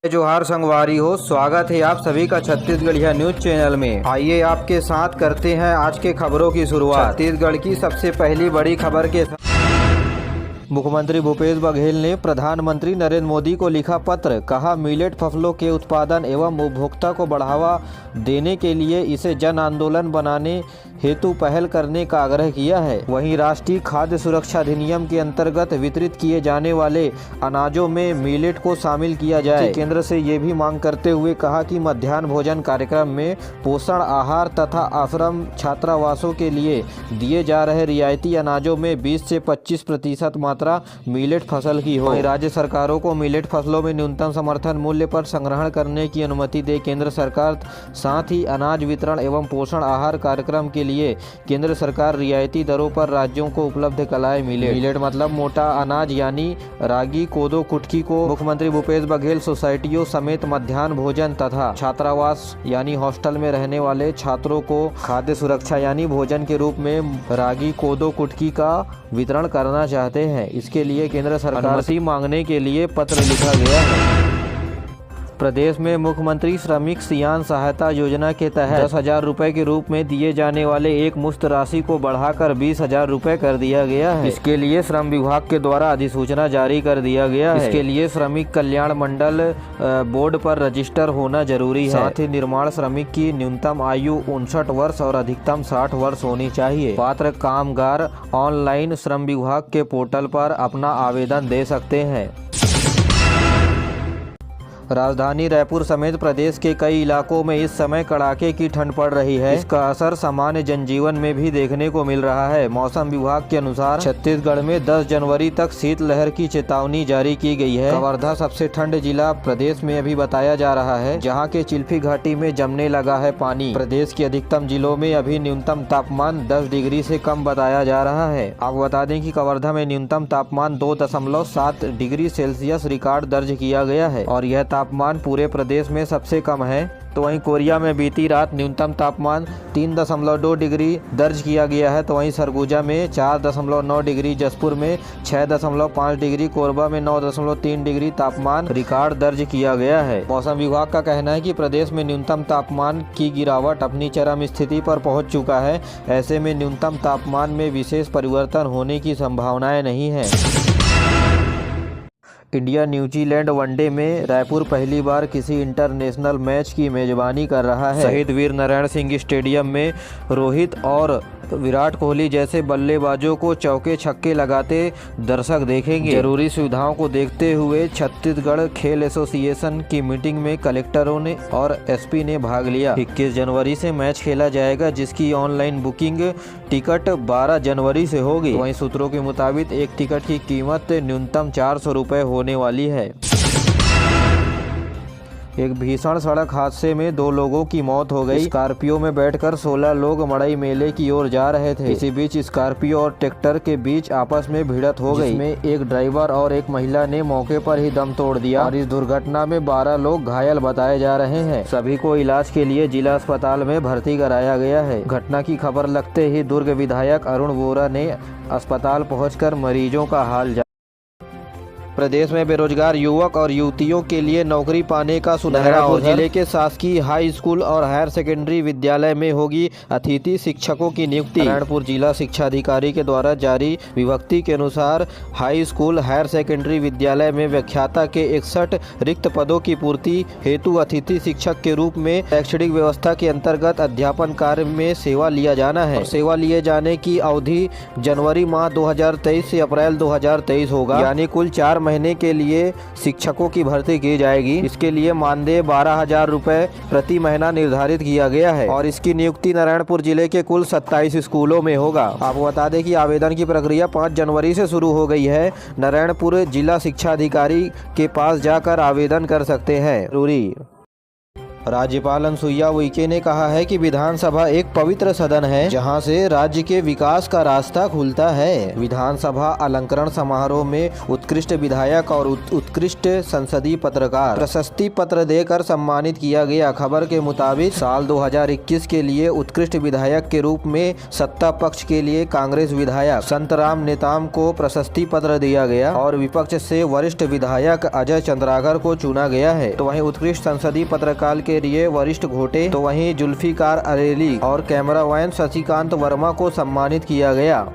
जोहार संगवारी हो, स्वागत है आप सभी का छत्तीसगढ़िया न्यूज चैनल में। आइए आपके साथ करते हैं आज के खबरों की शुरुआत। छत्तीसगढ़ की सबसे पहली बड़ी खबर के साथ मुख्यमंत्री भूपेश बघेल ने प्रधानमंत्री नरेंद्र मोदी को लिखा पत्र। कहा, मिलेट फसलों के उत्पादन एवं उपभोक्ता को बढ़ावा देने के लिए इसे जन आंदोलन बनाने हेतु पहल करने का आग्रह किया है। वहीं राष्ट्रीय खाद्य सुरक्षा अधिनियम के अंतर्गत वितरित किए जाने वाले अनाजों में मिलेट को शामिल किया जाए। केंद्र से ये भी मांग करते हुए कहा कि मध्याह्न भोजन कार्यक्रम में पोषण आहार तथा आश्रम छात्रावासों के लिए दिए जा रहे रियायती अनाजों में 20 से 25% मात्रा मिलेट फसल की हो। राज्य सरकारों को मिलेट फसलों में न्यूनतम समर्थन मूल्य पर संग्रहण करने की अनुमति दे केंद्र सरकार। साथ ही अनाज वितरण एवं पोषण आहार कार्यक्रम के लिए केंद्र सरकार रियायती दरों पर राज्यों को उपलब्ध कराए मिलेट मतलब मोटा अनाज यानी रागी, कोदो, कुटकी को मुख्यमंत्री भूपेश बघेल सोसाइटियों समेत मध्याह्न भोजन तथा छात्रावास यानी हॉस्टल में रहने वाले छात्रों को खाद्य सुरक्षा यानी भोजन के रूप में रागी, कोदो, कुटकी का वितरण करना चाहते हैं। इसके लिए केंद्र सरकार अनुमति मांगने के लिए पत्र लिखा गया है। प्रदेश में मुख्यमंत्री श्रमिक सियान सहायता योजना के तहत 10,000 रुपए के रूप में दिए जाने वाले एक मुश्त राशि को बढ़ाकर 20,000 रुपए कर दिया गया है। इसके लिए श्रम विभाग के द्वारा अधिसूचना जारी कर दिया गया है। इसके लिए श्रमिक कल्याण मंडल बोर्ड पर रजिस्टर होना जरूरी है। साथ ही निर्माण श्रमिक की न्यूनतम आयु 59 वर्ष और अधिकतम 60 वर्ष होनी चाहिए। पात्र कामगार ऑनलाइन श्रम विभाग के पोर्टल पर अपना आवेदन दे सकते हैं। राजधानी रायपुर समेत प्रदेश के कई इलाकों में इस समय कड़ाके की ठंड पड़ रही है। इसका असर सामान्य जनजीवन में भी देखने को मिल रहा है। मौसम विभाग के अनुसार छत्तीसगढ़ में 10 जनवरी तक शीतलहर की चेतावनी जारी की गई है। कवर्धा सबसे ठंड जिला प्रदेश में अभी बताया जा रहा है, जहां के चिल्फी घाटी में जमने लगा है पानी। प्रदेश के अधिकतम जिलों में अभी न्यूनतम तापमान 10 डिग्री से कम बताया जा रहा है। आपको बता दें कि कवर्धा में न्यूनतम तापमान 2.7 डिग्री सेल्सियस रिकॉर्ड दर्ज किया गया है और यह तापमान पूरे प्रदेश में सबसे कम है। तो वहीं कोरिया में बीती रात न्यूनतम तापमान 3.2 डिग्री दर्ज किया गया है। तो वहीं सरगुजा में 4.9 डिग्री, जसपुर में 6.5 डिग्री, कोरबा में 9.3 डिग्री तापमान रिकॉर्ड दर्ज किया गया है। मौसम विभाग का कहना है कि प्रदेश में न्यूनतम तापमान की गिरावट अपनी चरम स्थिति पर पहुंच चुका है। ऐसे में न्यूनतम तापमान में विशेष परिवर्तन होने की संभावनाएं नहीं है। इंडिया न्यूजीलैंड वनडे में रायपुर पहली बार किसी इंटरनेशनल मैच की मेजबानी कर रहा है। शहीद वीर नारायण सिंह स्टेडियम में रोहित और विराट कोहली जैसे बल्लेबाजों को चौके छक्के लगाते दर्शक देखेंगे। जरूरी सुविधाओं को देखते हुए छत्तीसगढ़ खेल एसोसिएशन की मीटिंग में कलेक्टरों ने और एसपी ने भाग लिया। 21 जनवरी से मैच खेला जाएगा, जिसकी ऑनलाइन बुकिंग टिकट 12 जनवरी से होगी। वहीं सूत्रों के मुताबिक एक टिकट की कीमत न्यूनतम 400 रुपये होने वाली है। एक भीषण सड़क हादसे में 2 लोगों की मौत हो गई। स्कॉर्पियो में बैठकर 16 लोग मड़ई मेले की ओर जा रहे थे। इसी बीच स्कॉर्पियो और ट्रैक्टर के बीच आपस में भिड़ंत हो गई, जिसमें एक ड्राइवर और एक महिला ने मौके पर ही दम तोड़ दिया और इस दुर्घटना में 12 लोग घायल बताए जा रहे हैं। सभी को इलाज के लिए जिला अस्पताल में भर्ती कराया गया है। घटना की खबर लगते ही दुर्ग विधायक अरुण वोरा ने अस्पताल पहुँचकर मरीजों का हाल जाना। प्रदेश में बेरोजगार युवक और युवतियों के लिए नौकरी पाने का सुनहरा अवसर। जिले के शासकीय हाई स्कूल और हायर सेकेंडरी विद्यालय में होगी अतिथि शिक्षकों की नियुक्ति। नारायणपुर जिला शिक्षा अधिकारी के द्वारा जारी विज्ञप्ति के अनुसार हाई स्कूल हायर सेकेंडरी विद्यालय में व्याख्याता के 61 रिक्त पदों की पूर्ति हेतु अतिथि शिक्षक के रूप में शैक्षणिक व्यवस्था के अंतर्गत अध्यापन कार्य में सेवा लिया जाना है। सेवा लिए जाने की अवधि जनवरी माह 2023 से अप्रैल 2023 होगा, यानी कुल 4 महीने के लिए शिक्षकों की भर्ती की जाएगी। इसके लिए मानदेय 12,000 रुपए प्रति महीना निर्धारित किया गया है और इसकी नियुक्ति नारायणपुर जिले के कुल 27 स्कूलों में होगा। आपको बता दें कि आवेदन की प्रक्रिया 5 जनवरी से शुरू हो गई है। नारायणपुर जिला शिक्षा अधिकारी के पास जाकर आवेदन कर सकते हैं। जरूरी राज्यपाल अनुसुईया उइके ने कहा है कि विधानसभा एक पवित्र सदन है जहां से राज्य के विकास का रास्ता खुलता है। विधानसभा अलंकरण समारोह में उत्कृष्ट विधायक और उत्कृष्ट संसदीय पत्रकार प्रशस्ति पत्र देकर सम्मानित किया गया। खबर के मुताबिक साल 2021 के लिए उत्कृष्ट विधायक के रूप में सत्ता पक्ष के लिए कांग्रेस विधायक संतराम नेताम को प्रशस्ति पत्र दिया गया और विपक्ष से वरिष्ठ विधायक अजय चंद्राकर को चुना गया है। तो वहीं उत्कृष्ट संसदीय पत्रकार के लिए वरिष्ठ घोटे, तो वहीं जुल्फिकार अरेली और कैमरामैन शशिकांत वर्मा को सम्मानित किया गया।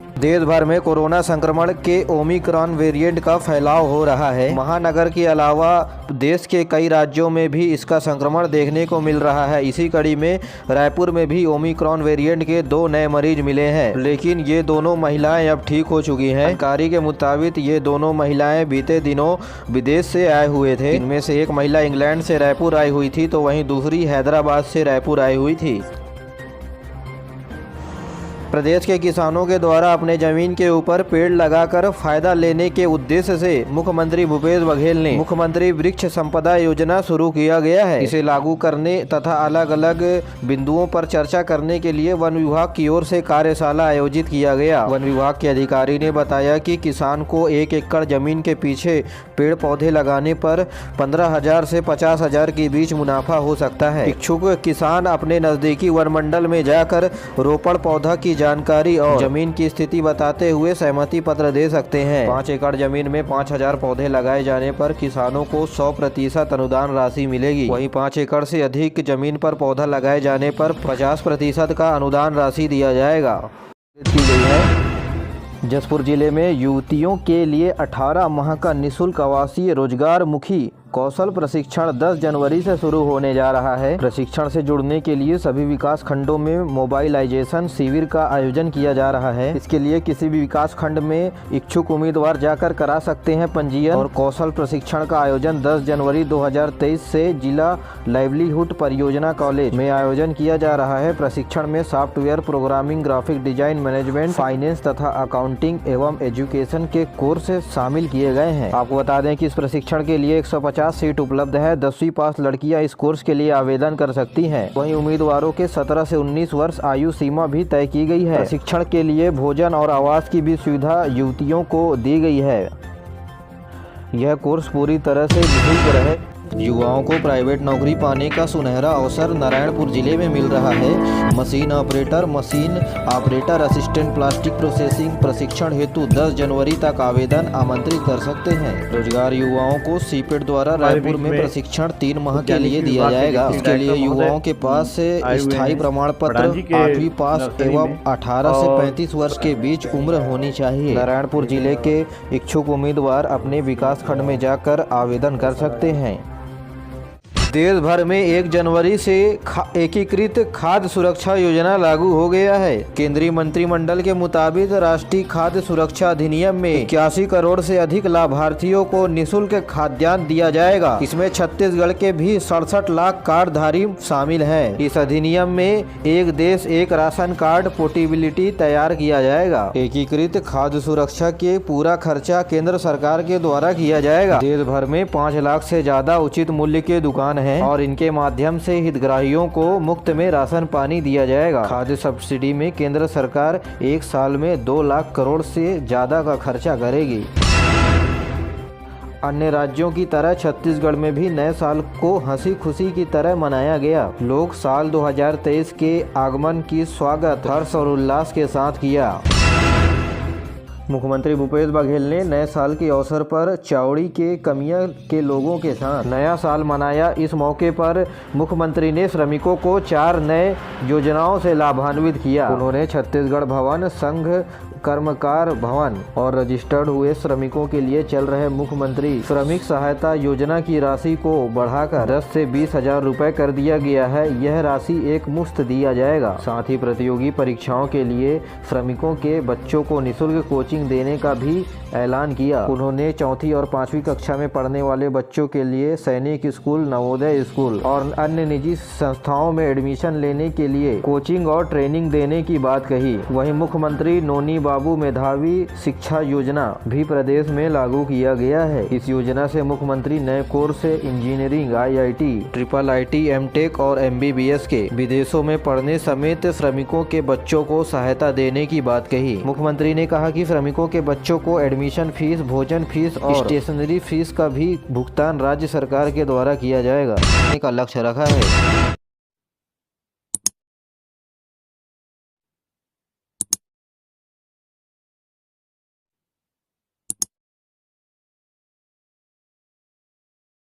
देश भर में कोरोना संक्रमण के ओमिक्रॉन वेरिएंट का फैलाव हो रहा है। महानगर के अलावा देश के कई राज्यों में भी इसका संक्रमण देखने को मिल रहा है। इसी कड़ी में रायपुर में भी ओमिक्रॉन वेरिएंट के 2 नए मरीज मिले हैं, लेकिन ये दोनों महिलाएं अब ठीक हो चुकी हैं। जानकारी के मुताबिक ये दोनों महिलाएं बीते दिनों विदेश से आए हुए थे। इनमें से एक महिला इंग्लैंड से रायपुर आई हुई थी, तो वहीं दूसरी हैदराबाद से रायपुर आई हुई थी। प्रदेश के किसानों के द्वारा अपने जमीन के ऊपर पेड़ लगाकर फायदा लेने के उद्देश्य से मुख्यमंत्री भूपेश बघेल ने मुख्यमंत्री वृक्ष संपदा योजना शुरू किया गया है। इसे लागू करने तथा अलग अलग बिंदुओं पर चर्चा करने के लिए वन विभाग की ओर से कार्यशाला आयोजित किया गया। वन विभाग के अधिकारी ने बताया कि किसान को 1 एकड़ जमीन के पीछे पेड़ पौधे लगाने पर 15,000 से 50,000 के बीच मुनाफा हो सकता है। इच्छुक किसान अपने नजदीकी वन मंडल में जाकर रोपण पौधा की जानकारी और जमीन की स्थिति बताते हुए सहमति पत्र दे सकते हैं। 5 एकड़ जमीन में 5,000 पौधे लगाए जाने पर किसानों को 100% अनुदान राशि मिलेगी। वहीं 5 एकड़ से अधिक जमीन पर पौधा लगाए जाने पर 50% का अनुदान राशि दिया जाएगा। जसपुर जिले में युवतियों के लिए 18 माह का निःशुल्क आवासीय रोजगार मुखी कौशल प्रशिक्षण 10 जनवरी से शुरू होने जा रहा है। प्रशिक्षण से जुड़ने के लिए सभी विकास खंडों में मोबाइलाइजेशन शिविर का आयोजन किया जा रहा है। इसके लिए किसी भी विकास खंड में इच्छुक उम्मीदवार जाकर करा सकते हैं पंजीयन। और कौशल प्रशिक्षण का आयोजन 10 जनवरी 2023 से जिला लाइवलीहुड परियोजना कॉलेज में आयोजन किया जा रहा है। प्रशिक्षण में software programming, graphic design, management, finance तथा अकाउंटिंग एवं एजुकेशन के कोर्स शामिल किए गए हैं। आपको बता दें कि इस प्रशिक्षण के लिए 150 सीट उपलब्ध है। 10वीं पास लड़कियां इस कोर्स के लिए आवेदन कर सकती हैं। वहीं उम्मीदवारों के 17 से 19 वर्ष आयु सीमा भी तय की गई है। प्रशिक्षण के लिए भोजन और आवास की भी सुविधा युवतियों को दी गई है। यह कोर्स पूरी तरह से निःशुल्क रहे। युवाओं को प्राइवेट नौकरी पाने का सुनहरा अवसर नारायणपुर जिले में मिल रहा है। Machine operator assistant plastic processing प्रशिक्षण हेतु 10 जनवरी तक आवेदन आमंत्रित कर सकते हैं। रोजगार युवाओं को सीपेट द्वारा रायपुर में प्रशिक्षण 3 माह के लिए दिया जाएगा। इसके लिए युवाओं के पास स्थायी प्रमाण पत्र, 8वीं पास एवं 18 से 35 वर्ष के बीच उम्र होनी चाहिए। नारायणपुर जिले के इच्छुक उम्मीदवार अपने विकास खंड में जाकर आवेदन कर सकते हैं। देश भर में 1 जनवरी से एकीकृत खाद्य सुरक्षा योजना लागू हो गया है। केंद्रीय मंत्रिमंडल के मुताबिक राष्ट्रीय खाद्य सुरक्षा अधिनियम में 81 करोड़ से अधिक लाभार्थियों को निःशुल्क खाद्यान्न दिया जाएगा। इसमें छत्तीसगढ़ के भी 67 लाख कार्डधारी शामिल हैं। इस अधिनियम में एक देश एक राशन कार्ड पोर्टेबिलिटी तैयार किया जाएगा। एकीकृत खाद्य सुरक्षा के पूरा खर्चा केंद्र सरकार के द्वारा किया जाएगा। देश भर में 5 लाख से ज्यादा उचित मूल्य के दुकान हैं और इनके माध्यम से हितग्राहियों को मुफ्त में राशन पानी दिया जाएगा। खाद्य सब्सिडी में केंद्र सरकार 1 साल में 2 लाख करोड़ से ज्यादा का खर्चा करेगी। अन्य राज्यों की तरह छत्तीसगढ़ में भी नए साल को हंसी खुशी की तरह मनाया गया। लोग साल 2023 के आगमन की स्वागत हर्ष और उल्लास के साथ किया। मुख्यमंत्री भूपेश बघेल ने नए साल के अवसर पर चावड़ी के कमिया के लोगों के साथ नया साल मनाया। इस मौके पर मुख्यमंत्री ने श्रमिकों को 4 नए योजनाओं से लाभान्वित किया। उन्होंने छत्तीसगढ़ भवन, संघ कर्मकार भवन और रजिस्टर्ड हुए श्रमिकों के लिए चल रहे मुख्यमंत्री श्रमिक सहायता योजना की राशि को बढ़ाकर 10 से 20,000 रुपए कर दिया गया है। यह राशि एक मुश्त दिया जाएगा। साथ ही प्रतियोगी परीक्षाओं के लिए श्रमिकों के बच्चों को निःशुल्क कोचिंग देने का भी ऐलान किया। उन्होंने 4वीं और 5वीं कक्षा में पढ़ने वाले बच्चों के लिए सैनिक स्कूल, नवोदय स्कूल और अन्य निजी संस्थाओं में एडमिशन लेने के लिए कोचिंग और ट्रेनिंग देने की बात कही। वहीं मुख्यमंत्री नोनी बाबू मेधावी शिक्षा योजना भी प्रदेश में लागू किया गया है। इस योजना से मुख्यमंत्री नए course engineering, IIT, IIT, M.Tech और MBBS के विदेशों में पढ़ने समेत श्रमिकों के बच्चों को सहायता देने की बात कही। मुख्यमंत्री ने कहा कि श्रमिकों के बच्चों को एडमिशन फीस, भोजन फीस और स्टेशनरी फीस का भी भुगतान राज्य सरकार के द्वारा किया जाएगा का लक्ष्य रखा है।